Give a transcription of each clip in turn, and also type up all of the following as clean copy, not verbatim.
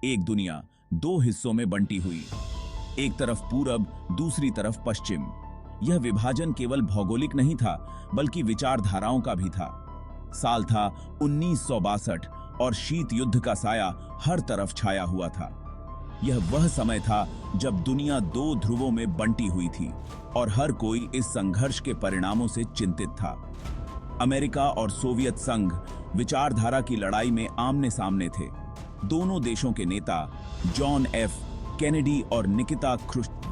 एक दुनिया दो हिस्सों में बंटी हुई, एक तरफ पूरब, दूसरी तरफ पश्चिम। यह विभाजन केवल भौगोलिक नहीं था, बल्कि विचारधाराओं का भी था। साल था 1962 और शीत युद्ध का साया हर तरफ छाया हुआ था। यह वह समय था जब दुनिया दो ध्रुवों में बंटी हुई थी और हर कोई इस संघर्ष के परिणामों से चिंतित था। अमेरिका और सोवियत संघ विचारधारा की लड़ाई में आमने सामने थे। दोनों देशों के नेता जॉन एफ कैनेडी और निकिता ख्रुश्चेव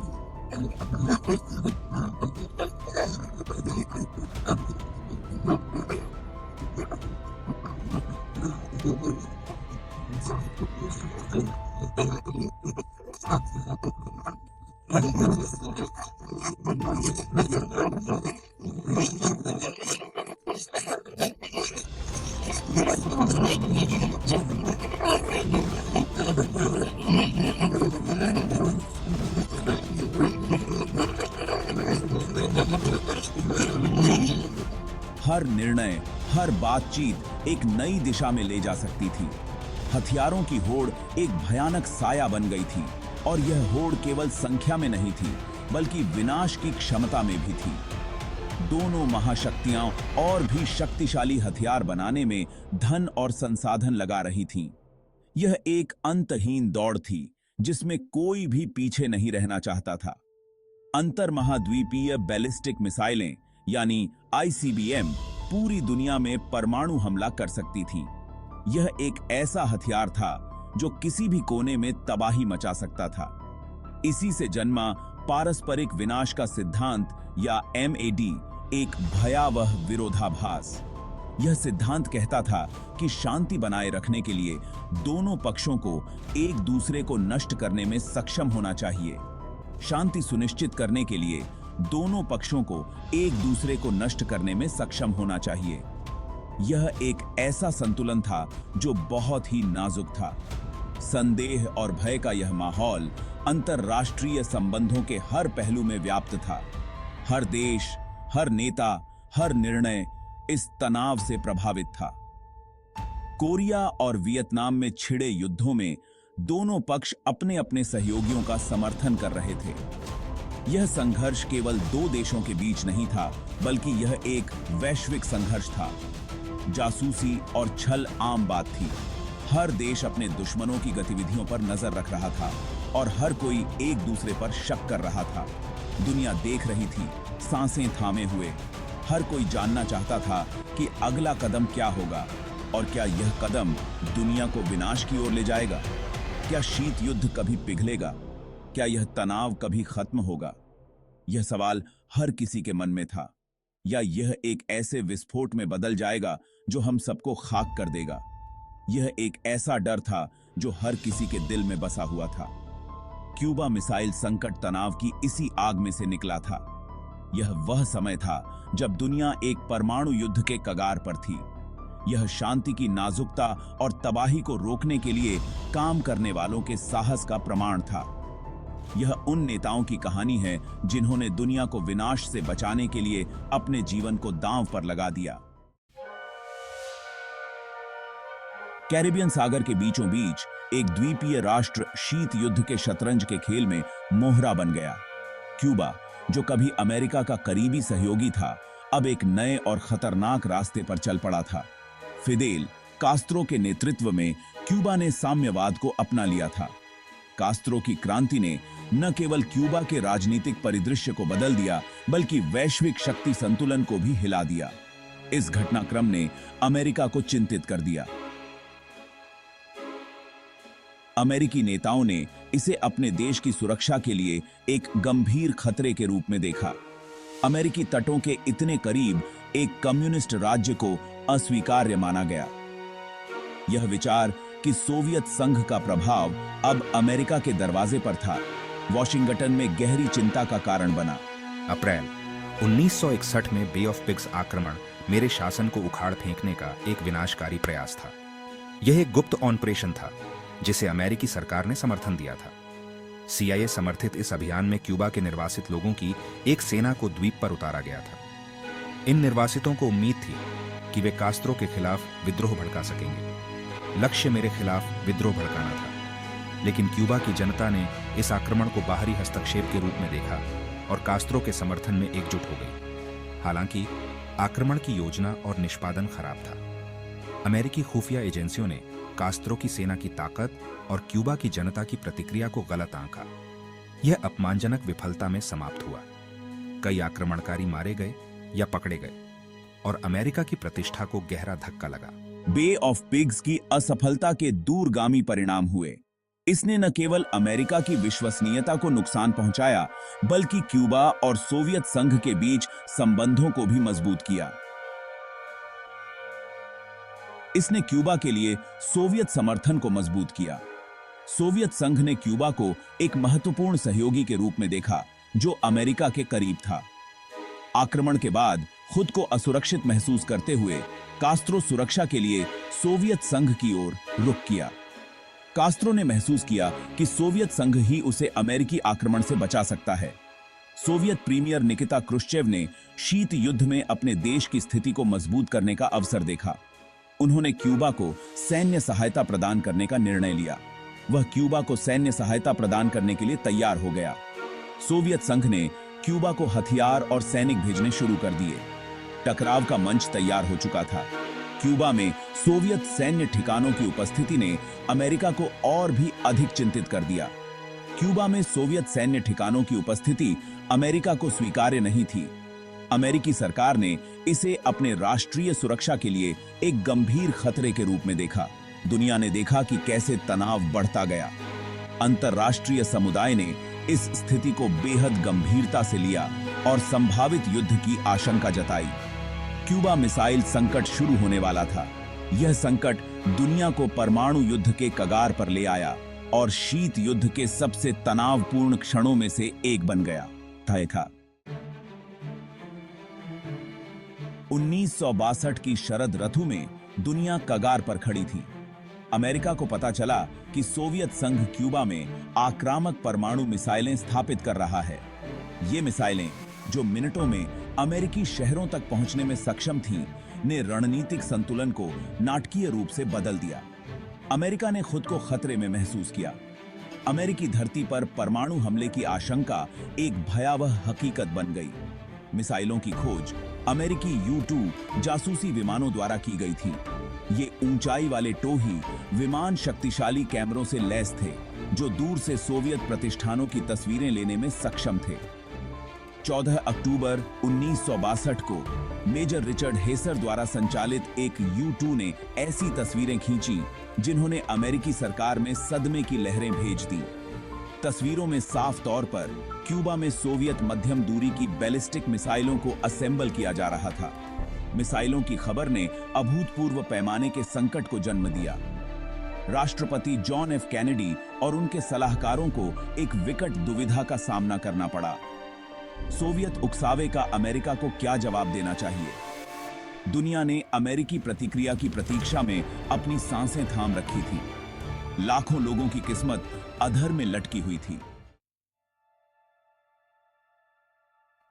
हर निर्णय, हर बातचीत एक नई दिशा में ले जा सकती थी। हथियारों की होड़ एक भयानक साया बन गई थी और यह होड़ केवल संख्या में नहीं थी, बल्कि विनाश की क्षमता में भी थी। दोनों महाशक्तियां और भी शक्तिशाली हथियार बनाने में धन और संसाधन लगा रही थीं। यह एक अंतहीन दौड़ थी जिसमें कोई भी पीछे नहीं रहना चाहता था। अंतर्महाद्वीपीय बैलिस्टिक मिसाइलें यानी आईसीबीएम पूरी दुनिया में परमाणु हमला कर सकती थीं। यह एक ऐसा हथियार था जो किसी भी कोने में तबाही मचा सकता था। इसी से जन्मा पारस्परिक विनाश का सिद्धांत या एमएडी, एक भयावह विरोधाभास। यह सिद्धांत कहता था कि शांति बनाए रखने के लिए दोनों पक्षों को एक दूसरे को नष्ट करने में सक्षम होना चाहिए। शांति सुनिश्चित करने के लिए दोनों पक्षों को एक दूसरे को नष्ट करने में सक्षम होना चाहिए। यह एक ऐसा संतुलन था जो बहुत ही नाजुक था। संदेह और भय का यह माहौल अंतर्राष्ट्रीय संबंधों के हर पहलू में व्याप्त था। हर देश, हर नेता, हर निर्णय इस तनाव से प्रभावित था। कोरिया और वियतनाम में छिड़े युद्धों में दोनों पक्ष अपने अपने सहयोगियों का समर्थन कर रहे थे। यह संघर्ष केवल दो देशों के बीच नहीं था, बल्कि यह एक वैश्विक संघर्ष था। जासूसी और छल आम बात थी। हर देश अपने दुश्मनों की गतिविधियों पर नजर रख रहा था और हर कोई एक दूसरे पर शक कर रहा था। दुनिया देख रही थी, सांसें थामे हुए। हर कोई जानना चाहता था कि अगला कदम क्या होगा और क्या यह कदम दुनिया को विनाश की ओर ले जाएगा। क्या शीत युद्ध कभी पिघलेगा? क्या यह तनाव कभी खत्म होगा? यह सवाल हर किसी के मन में था। या यह एक ऐसे विस्फोट में बदल जाएगा जो हम सबको खाक कर देगा? यह एक ऐसा डर था जो हर किसी के दिल में बसा हुआ था। क्यूबा मिसाइल संकट तनाव की इसी आग में से निकला था। यह वह समय था जब दुनिया एक परमाणु युद्ध के कगार पर थी। यह शांति की नाजुकता और तबाही को रोकने के लिए काम करने वालों के साहस का प्रमाण था। यह उन नेताओं की कहानी है जिन्होंने दुनिया को विनाश से बचाने के लिए अपने जीवन को दांव पर लगा दिया। कैरिबियन सागर के बीचों बीच एक द्वीपीय राष्ट्र शीत युद्ध के शतरंज के खेल में मोहरा बन गया। क्यूबा, जो कभी अमेरिका का करीबी सहयोगी था, अब एक नए और खतरनाक रास्ते पर चल पड़ा था। फिदेल कास्त्रो के नेतृत्व में क्यूबा ने साम्यवाद को अपना लिया था। कास्त्रो की क्रांति ने न केवल क्यूबा के राजनीतिक परिदृश्य को बदल दिया, बल्कि वैश्विक शक्ति संतुलन को भी हिला दिया। इस घटनाक्रम ने अमेरिका को चिंतित कर दिया। अमेरिकी नेताओं ने इसे अपने देश की सुरक्षा के लिए एक गंभीर खतरे के रूप में देखा। अमेरिकी तटों के इतने करीब एक कम्युनिस्ट राज्य को अस्वीकार्य माना गया। यह विचार कि सोवियत संघ का प्रभाव अब अमेरिका के दरवाजे पर था, वॉशिंगटन में गहरी चिंता का कारण बना। अप्रैल 1961 में बे ऑफ पिग्स आक्रमण मेरे शासन को उखाड़ फेंकने का एक विनाशकारी प्रयास था। यह एक गुप्त ऑपरेशन था जिसे अमेरिकी सरकार ने समर्थन दिया था। CIA समर्थित इस अभियान में क्यूबा के निर्वासित लोगों की एक सेना को द्वीप पर उतारा गया था। इन निर्वासितों को उम्मीद थी कि वे कास्त्रो के खिलाफ विद्रोह भड़का सकेंगे। लक्ष्य मेरे खिलाफ विद्रोह भड़काना था। लेकिन क्यूबा की जनता ने इस आक्रमण को बाहरी हस्तक्षेप के रूप में देखा और कास्त्रो के समर्थन में एकजुट हो गई। हालांकि आक्रमण की योजना और निष्पादन खराब था। अमेरिकी खुफिया एजेंसियों ने कास्त्रो की सेना की ताकत और क्यूबा की जनता की प्रतिक्रिया को गलत आंका। यह अपमानजनक विफलता में समाप्त हुआ। कई आक्रमणकारी मारे गए या पकड़े गए और अमेरिका की प्रतिष्ठा को गहरा धक्का लगा। बे ऑफ पिग्स की असफलता के दूरगामी परिणाम हुए। इसने न केवल अमेरिका की विश्वसनीयता को नुकसान पहुंचाया, बल्कि क्यूबा और सोवियत संघ के बीच संबंधों को भी मजबूत किया। इसने क्यूबा के लिए सोवियत समर्थन को मजबूत किया। सोवियत संघ ने क्यूबा को एक महत्वपूर्ण सहयोगी के रूप में देखा, जो अमेरिका के करीब था। आक्रमण के बाद खुद को असुरक्षित महसूस करते हुए कास्त्रो सुरक्षा के लिए सोवियत संघ की ओर रुख किया। कास्त्रो ने महसूस किया कि सोवियत संघ ही उसे अमेरिकी आक्रमण से बचा सकता है। सोवियत प्रीमियर निकिता क्रुश्चेव ने शीत युद्ध में अपने देश की स्थिति को मजबूत करने का अवसर देखा। उन्होंने क्यूबा को सैन्य सहायता प्रदान करने का निर्णय लिया। वह क्यूबा को सैन्य सहायता प्रदान करने के लिए तैयार हो गया। सोवियत संघ ने क्यूबा को हथियार और सैनिक भेजने शुरू कर दिए। टकराव का मंच तैयार हो चुका था। क्यूबा में सोवियत सैन्य ठिकानों की उपस्थिति ने अमेरिका को और भी अधिक चिंतित कर दिया। क्यूबा में सोवियत सैन्य ठिकानों की उपस्थिति अमेरिका को स्वीकार्य नहीं थी। अमेरिकी सरकार ने इसे अपने राष्ट्रीय सुरक्षा के लिए एक गंभीर खतरे के रूप में देखा। दुनिया ने देखा कि कैसे तनाव बढ़ता गया। अंतर्राष्ट्रीय समुदाय ने इस स्थिति को बेहद गंभीरता से लिया और संभावित युद्ध की आशंका जताई। क्यूबा मिसाइल संकट शुरू होने वाला था। यह संकट दुनिया को परमाणु युद्ध के कगार पर ले आया और शीत युद्ध के सबसे तनावपूर्ण क्षणों में से एक बन गया था। 1962 की शरद ऋतु में दुनिया कगार पर खड़ी थी। अमेरिका को पता चला कि सोवियत संघ क्यूबा में आक्रामक परमाणु मिसाइलें स्थापित कर रहा है। ये मिसाइलें, जो मिनटों में अमेरिकी शहरों तक पहुंचने में सक्षम थीं, ने रणनीतिक संतुलन को नाटकीय रूप से बदल दिया। अमेरिका ने खुद को खतरे में महसूस किया। अमेरिकी धरती पर परमाणु हमले की आशंका एक भयावह हकीकत बन गई। मिसाइलों की खोज अमेरिकी U-2 जासूसी विमानों द्वारा की गई थी। ये ऊंचाई वाले टोही विमान शक्तिशाली कैमरों से लैस थे, जो दूर से सोवियत प्रतिष्ठानों की तस्वीरें लेने में सक्षम थे। 14 अक्टूबर 1962 को मेजर रिचर्ड हेसर द्वारा संचालित एक U-2 ने ऐसी तस्वीरें खींची जिन्होंने अमेरिकी सरकार में सदमे की लहरें भेज दी। तस्वीरों में साफ तौर पर क्यूबा में सोवियत मध्यम दूरी की बैलिस्टिक मिसाइलों को असेंबल किया जा रहा था। मिसाइलों की खबर ने अभूतपूर्व पैमाने के संकट को जन्म दिया। राष्ट्रपति जॉन एफ कैनेडी और उनके सलाहकारों को एक विकट दुविधा का सामना करना पड़ा। सोवियत उकसावे का अमेरिका को क्या जवाब देना चाहिए? दुनिया ने अमेरिकी प्रतिक्रिया की प्रतीक्षा में अपनी सांसें थाम रखी थी। लाखों लोगों की किस्मत अधर में लटकी हुई थी।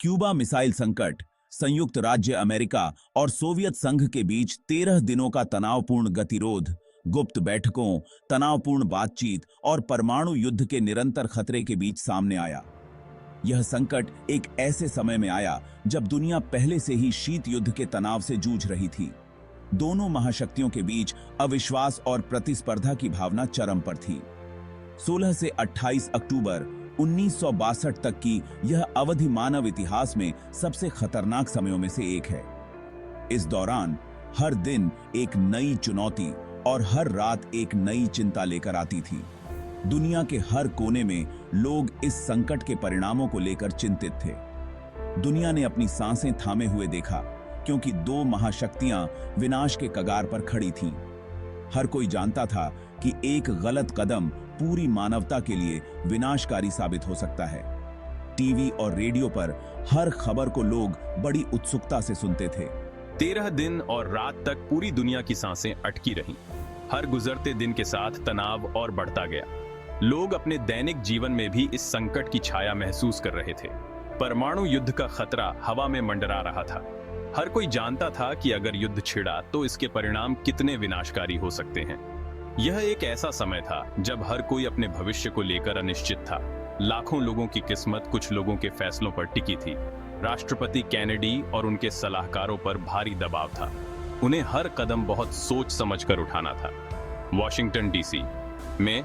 क्यूबा मिसाइल संकट संयुक्त राज्य अमेरिका और सोवियत संघ के बीच 13 दिनों का तनावपूर्ण गतिरोध, गुप्त बैठकों, तनावपूर्ण बातचीत और परमाणु युद्ध के निरंतर खतरे के बीच सामने आया। यह संकट एक ऐसे समय में आया जब दुनिया पहले से ही शीत युद्ध के तनाव से जूझ रही थी। दोनों महाशक्तियों के बीच अविश्वास और प्रतिस्पर्धा की भावना चरम पर थी। 16 से 28 अक्टूबर 1962 तक की यह अवधि मानव इतिहास में सबसे खतरनाक समयों में से एक है। इस दौरान हर दिन एक नई चुनौती और हर रात एक नई चिंता लेकर आती थी। दुनिया के हर कोने में लोग इस संकट के परिणामों को लेकर चिंतित थे। दुनिया ने अपनी सांसें थामे हुए देखा, क्योंकि दो महाशक्तियां विनाश के कगार पर खड़ी थीं। हर कोई जानता था कि एक गलत कदम पूरी मानवता के लिए विनाशकारी साबित हो सकता है। टीवी और रेडियो पर हर खबर को लोग बड़ी उत्सुकता से सुनते थे। 13 दिन और रात तक पूरी दुनिया की सांसें अटकी रहीं। हर गुजरते दिन के साथ तनाव और बढ़ता गया। लोग अपने दैनिक जीवन में भी इस संकट की छाया महसूस कर रहे थे। परमाणु युद्ध का खतरा हवा में मंडरा रहा था। हर कोई जानता था कि अगर युद्ध छिड़ा तो इसके परिणाम कितने विनाशकारी हो सकते हैं। यह एक ऐसा समय था जब हर कोई अपने भविष्य को लेकर अनिश्चित था। लाखों लोगों की किस्मत कुछ लोगों के फैसलों पर टिकी थी। राष्ट्रपति कैनेडी और उनके सलाहकारों पर भारी दबाव था। उन्हें हर कदम बहुत सोच समझकर उठाना था। वॉशिंगटन डीसी में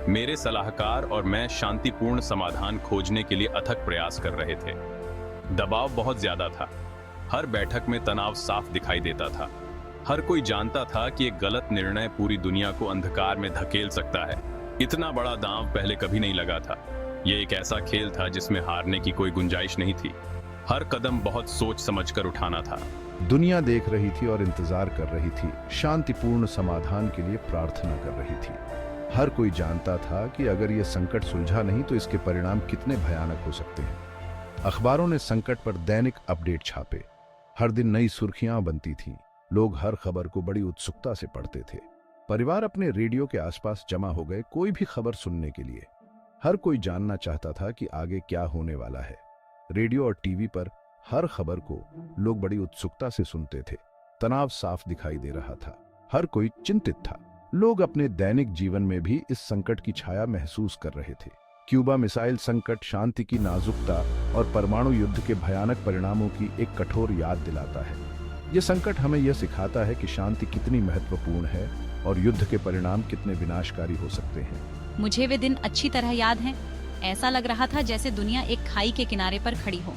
मेरे सलाहकार और मैं शांतिपूर्ण समाधान खोजने के लिए अथक प्रयास कर रहे थे। दबाव बहुत ज्यादा था। हर बैठक में तनाव साफ दिखाई देता था। हर कोई जानता था कि एक गलत निर्णय पूरी दुनिया को अंधकार में धकेल सकता है। इतना बड़ा दांव पहले कभी नहीं लगा था। यह एक ऐसा खेल था जिसमें हारने की कोई गुंजाइश नहीं थी। हर कदम बहुत सोच समझकर उठाना था। दुनिया देख रही थी और इंतजार कर रही थी, शांतिपूर्ण समाधान के लिए प्रार्थना कर रही थी। हर कोई जानता था कि अगर यह संकट सुलझा नहीं तो इसके परिणाम कितने भयानक हो सकते हैं। अखबारों ने संकट पर दैनिक अपडेट छापे। हर दिन नई सुर्खियां बनती थीं। लोग हर खबर को बड़ी उत्सुकता से पढ़ते थे। परिवार अपने रेडियो के आसपास जमा हो गए, कोई भी खबर सुनने के लिए। हर कोई जानना चाहता था कि आगे क्या होने वाला है। रेडियो और टीवी पर हर खबर को लोग बड़ी उत्सुकता से सुनते थे। तनाव साफ दिखाई दे रहा था। हर कोई चिंतित था। लोग अपने दैनिक जीवन में भी इस संकट की छाया महसूस कर रहे थे। क्यूबा मिसाइल संकट शांति की नाजुकता और परमाणु युद्ध के भयानक परिणामों की एक कठोर याद दिलाता है। यह संकट हमें यह सिखाता है कि शांति कितनी महत्वपूर्ण है और युद्ध के परिणाम कितने विनाशकारी हो सकते हैं। मुझे वे दिन अच्छी तरह याद हैं। ऐसा लग रहा था जैसे दुनिया एक खाई के किनारे पर खड़ी हो।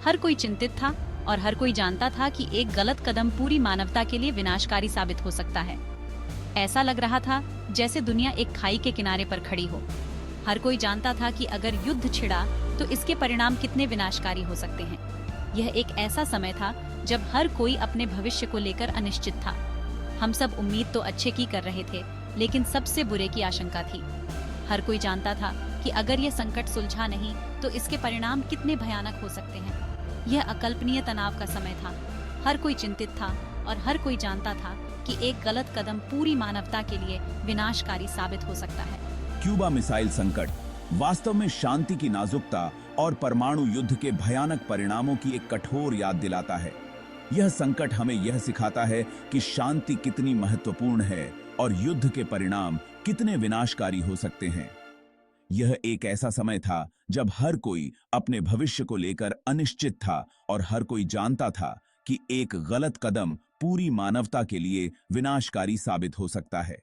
हर कोई चिंतित था और हर कोई जानता था कि एक गलत कदम पूरी मानवता के लिए विनाशकारी साबित हो सकता है। ऐसा लग रहा था जैसे दुनिया एक खाई के किनारे पर खड़ी हो। हर कोई जानता था कि अगर युद्ध छिड़ा तो इसके परिणाम कितने विनाशकारी हो सकते हैं। यह एक ऐसा समय था जब हर कोई अपने भविष्य को लेकर अनिश्चित था। हम सब उम्मीद तो अच्छे की कर रहे थे, लेकिन सबसे बुरे की आशंका थी। हर कोई जानता था कि अगर यह संकट सुलझा नहीं तो इसके परिणाम कितने भयानक हो सकते हैं। यह अकल्पनीय तनाव का समय था। हर कोई चिंतित था और हर कोई जानता था कि एक गलत कदम पूरी मानवता के लिए विनाशकारी साबित हो सकता है। क्यूबा मिसाइल संकट वास्तव में शांति की नाजुकता और परमाणु युद्ध के भयानक परिणामों की एक कठोर याद दिलाता है। यह संकट हमें यह सिखाता है कि शांति कितनी महत्वपूर्ण है और युद्ध के परिणाम कितने विनाशकारी हो सकते हैं। यह एक ऐसा समय था जब हर कोई अपने भविष्य को लेकर अनिश्चित था और हर कोई जानता था कि एक गलत कदम पूरी मानवता के लिए विनाशकारी साबित हो सकता है।